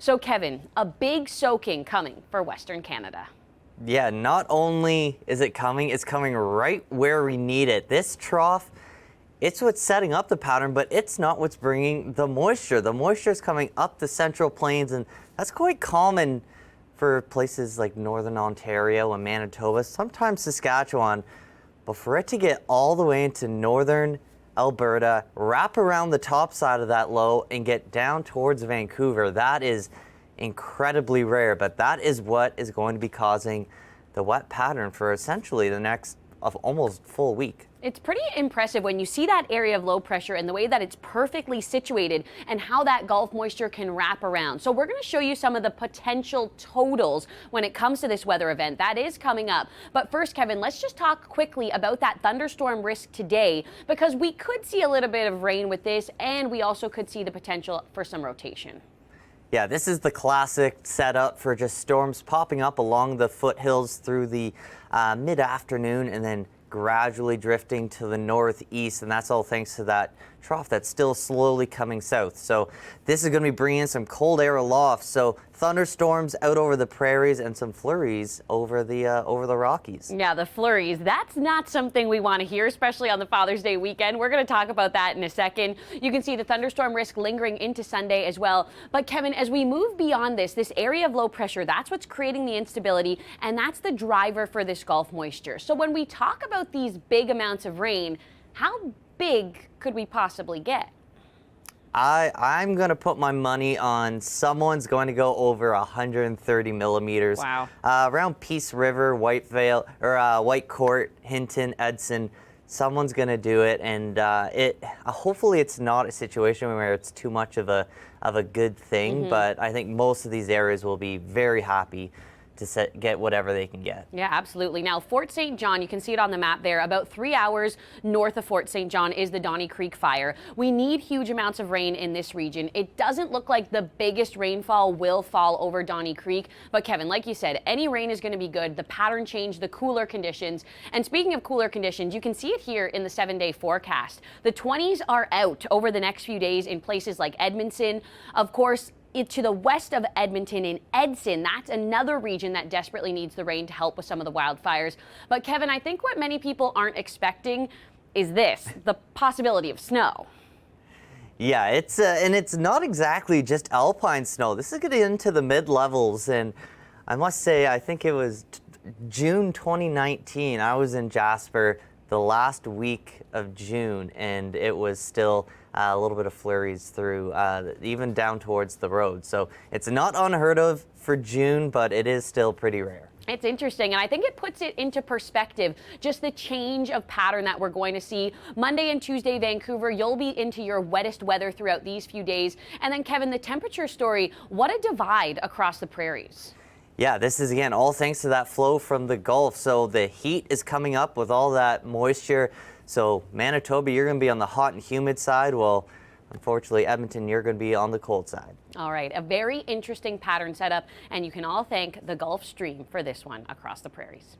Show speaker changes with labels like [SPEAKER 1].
[SPEAKER 1] So Kevin, a big soaking coming for Western Canada.
[SPEAKER 2] Yeah, not only is it coming, it's coming right where we need it. This trough, it's what's setting up the pattern, but it's not what's bringing the moisture. The moisture is coming up the Central Plains, and that's quite common for places like Northern Ontario and Manitoba, sometimes Saskatchewan. But for it to get all the way into Northern Alberta, wrap around the top side of that low and get down towards Vancouver, that is incredibly rare, but that is what is going to be causing the wet pattern for essentially the next almost full week.
[SPEAKER 1] It's pretty impressive when you see that area of low pressure and the way that it's perfectly situated and how that Gulf moisture can wrap around. So we're going to show you some of the potential totals when it comes to this weather event that is coming up. But first, Kevin, let's just talk quickly about that thunderstorm risk today, because we could see a little bit of rain with this, and we also could see the potential for some rotation.
[SPEAKER 2] Yeah, this is the classic setup for just storms popping up along the foothills through the mid-afternoon and then gradually drifting to the northeast, and that's all thanks to that trough that's still slowly coming south. So this is going to be bringing some cold air aloft, so thunderstorms out over the prairies and some flurries over the Rockies.
[SPEAKER 1] Yeah, the flurries, that's not something we want to hear, especially on the Father's Day weekend. We're going to talk about that in a second. You can see the thunderstorm risk lingering into Sunday as well. But Kevin, as we move beyond this area of low pressure, that's what's creating the instability, and that's the driver for this Gulf moisture. So when we talk about these big amounts of rain, how big could we possibly get?
[SPEAKER 2] I'm going to put my money on someone's going to go over 130 millimeters.
[SPEAKER 1] Wow.
[SPEAKER 2] Around Peace River, Whitevale, or White Court, Hinton, Edson, someone's going to do it, and hopefully it's not a situation where it's too much of a good thing, but I think most of these areas will be very happy to get whatever they can get.
[SPEAKER 1] Yeah, absolutely. Now, Fort St. John, you can see it on the map there, about 3 hours north of Fort St. John is the Donnie Creek fire. We need huge amounts of rain in this region. It doesn't look like the biggest rainfall will fall over Donnie Creek, but Kevin, like you said, any rain is going to be good. The pattern change, the cooler conditions. And speaking of cooler conditions, you can see it here in the 7-day forecast. The 20s are out over the next few days in places like Edmonton. Of course, to the west of Edmonton in Edson, that's another region that desperately needs the rain to help with some of the wildfires. But Kevin, I think what many people aren't expecting is this, the possibility of snow.
[SPEAKER 2] Yeah, and it's not exactly just alpine snow. This is getting into the mid-levels, and I must say, I think it was June 2019. I was in Jasper the last week of June, and it was still a little bit of flurries through, even down towards the road. So it's not unheard of for June, but it is still pretty rare.
[SPEAKER 1] It's interesting, and I think it puts it into perspective, just the change of pattern that we're going to see. Monday and Tuesday, Vancouver, you'll be into your wettest weather throughout these few days. And then, Kevin, the temperature story, what a divide across the prairies.
[SPEAKER 2] Yeah, this is, again, all thanks to that flow from the Gulf. So the heat is coming up with all that moisture. So Manitoba, you're going to be on the hot and humid side. Well, unfortunately, Edmonton, you're going to be on the cold side.
[SPEAKER 1] All right, a very interesting pattern setup, and you can all thank the Gulf Stream for this one across the prairies.